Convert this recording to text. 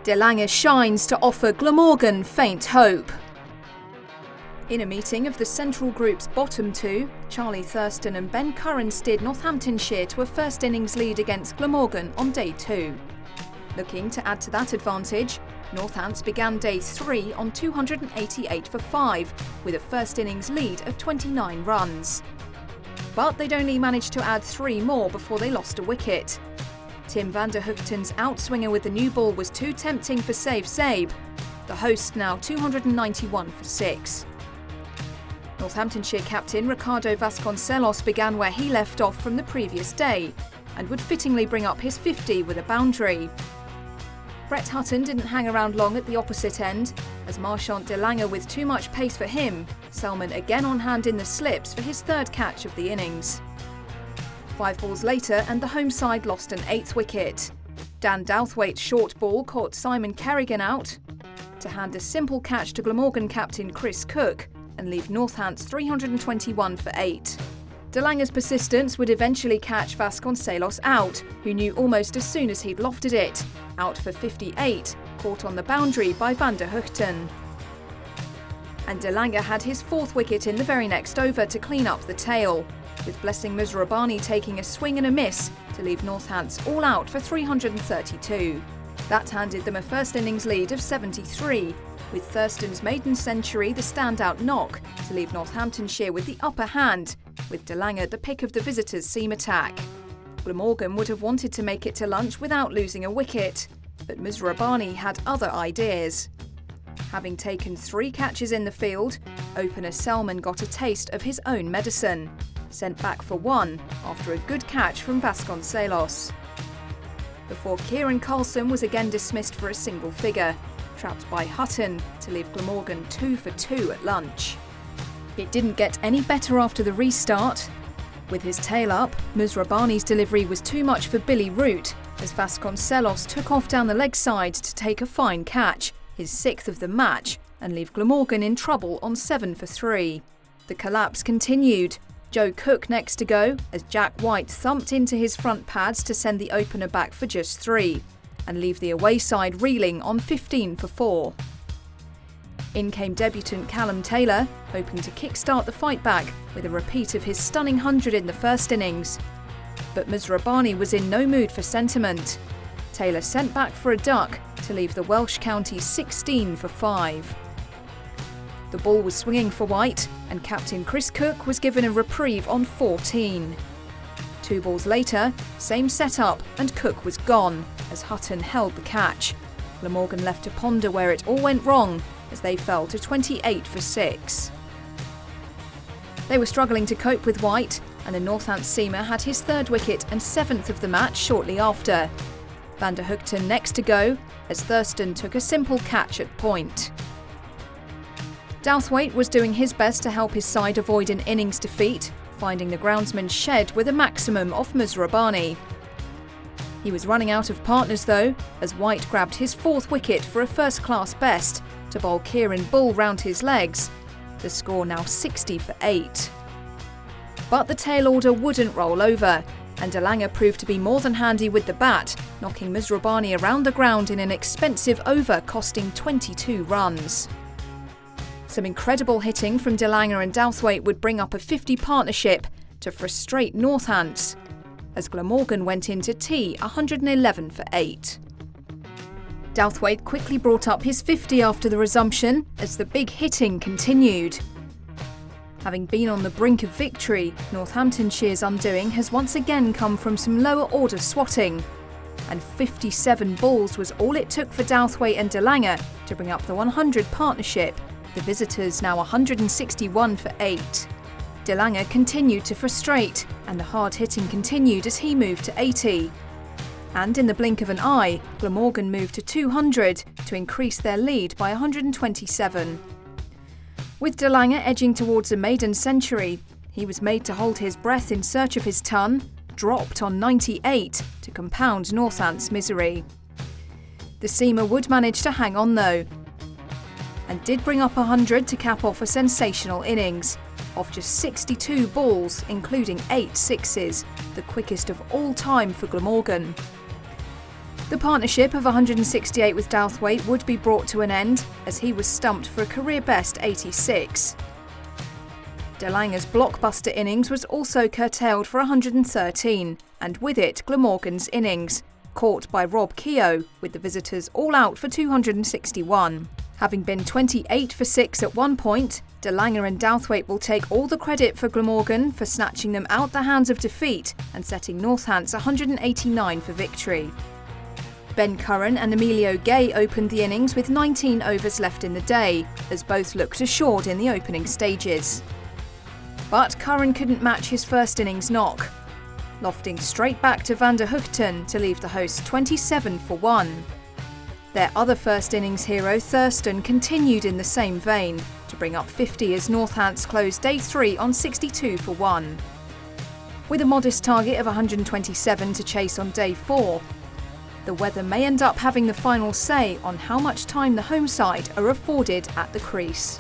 De Lange shines to offer Glamorgan faint hope. In a meeting of the Central Group's bottom two, Charlie Thurston and Ben Curran steered Northamptonshire to a first innings lead against Glamorgan on day 2. Looking to add to that advantage, Northants began day 3 on 288 for 5, with a first innings lead of 29 runs. But they'd only managed to add 3 more before they lost a wicket. Tim van der Hoogten's outswinger with the new ball was too tempting for Save Sabe. The host now 291 for 6. Northamptonshire captain Ricardo Vasconcelos began where he left off from the previous day, and would fittingly bring up his 50 with a boundary. Brett Hutton didn't hang around long at the opposite end, as Marchant de Lange with too much pace for him, Selman again on hand in the slips for his 3rd catch of the innings. 5 balls later and the home side lost an 8th wicket. Dan Douthwaite's short ball caught Simon Kerrigan out to hand a simple catch to Glamorgan captain Chris Cook and leave Northants 321 for 8. De Lange's persistence would eventually catch Vasconcelos out, who knew almost as soon as he'd lofted it. Out for 58, caught on the boundary by van der Hoogten. And De Lange had his 4th wicket in the very next over to clean up the tail, with Blessing Musrabani taking a swing and a miss to leave Northants all out for 332. That handed them a first innings lead of 73, with Thurston's maiden century the standout knock to leave Northamptonshire with the upper hand, with De Lange the pick of the visitors' seam attack. Glamorgan would have wanted to make it to lunch without losing a wicket, but Musrabani had other ideas. Having taken 3 catches in the field, opener Selman got a taste of his own medicine, sent back for 1 after a good catch from Vasconcelos. Before Kieran Carlson was again dismissed for a single figure, trapped by Hutton to leave Glamorgan 2 for 2 at lunch. It didn't get any better after the restart. With his tail up, Musrabani's delivery was too much for Billy Root, as Vasconcelos took off down the leg side to take a fine catch, his 6th of the match, and leave Glamorgan in trouble on 7 for 3. The collapse continued. Joe Cook next to go, as Jack White thumped into his front pads to send the opener back for just 3, and leave the away side reeling on 15 for 4. In came debutant Callum Taylor, hoping to kick-start the fight back with a repeat of his stunning 100 in the first innings. But Musrabani was in no mood for sentiment. Taylor sent back for a duck to leave the Welsh county 16 for 5. The ball was swinging for White, and captain Chris Cook was given a reprieve on 14. 2 balls later, same setup, and Cook was gone, as Hutton held the catch. Glamorgan left to ponder where it all went wrong, as they fell to 28 for 6. They were struggling to cope with White, and the Northants seamer had his 3rd wicket and 7th of the match shortly after. Van der Hoogten next to go, as Thurston took a simple catch at point. Douthwaite was doing his best to help his side avoid an innings defeat, finding the groundsman shed with a maximum off Musrabani. He was running out of partners though, as White grabbed his 4th wicket for a first-class best to bowl Kieran Bull round his legs, the score now 60 for 8. But the tail order wouldn't roll over, and De Lange proved to be more than handy with the bat, knocking Musrabani around the ground in an expensive over costing 22 runs. Some incredible hitting from De Lange and Douthwaite would bring up a 50 partnership to frustrate Northants, as Glamorgan went into tea 111 for 8. Douthwaite quickly brought up his 50 after the resumption as the big hitting continued. Having been on the brink of victory, Northamptonshire's undoing has once again come from some lower order swatting, and 57 balls was all it took for Douthwaite and De Lange to bring up the 100 partnership, the visitors now 161 for 8. De Lange continued to frustrate, and the hard hitting continued as he moved to 80. And in the blink of an eye, Glamorgan moved to 200 to increase their lead by 127. With De Lange edging towards a maiden century, he was made to hold his breath in search of his ton, dropped on 98 to compound Northants' misery. The seamer would manage to hang on though, and did bring up 100 to cap off a sensational innings, off just 62 balls, including 8 sixes, the quickest of all time for Glamorgan. The partnership of 168 with Douthwaite would be brought to an end, as he was stumped for a career-best 86. De Lange's blockbuster innings was also curtailed for 113, and with it Glamorgan's innings, caught by Rob Keogh, with the visitors all out for 261. Having been 28 for 6 at one point, De Lange and Douthwaite will take all the credit for Glamorgan for snatching them out the hands of defeat and setting Northants 189 for victory. Ben Curran and Emilio Gay opened the innings with 19 overs left in the day, as both looked assured in the opening stages. But Curran couldn't match his first innings knock, lofting straight back to Van der Hoogten to leave the hosts 27 for 1. Their other first innings hero, Thurston, continued in the same vein, to bring up 50 as Northants closed day 3 on 62 for 1. With a modest target of 127 to chase on day 4, the weather may end up having the final say on how much time the home side are afforded at the crease.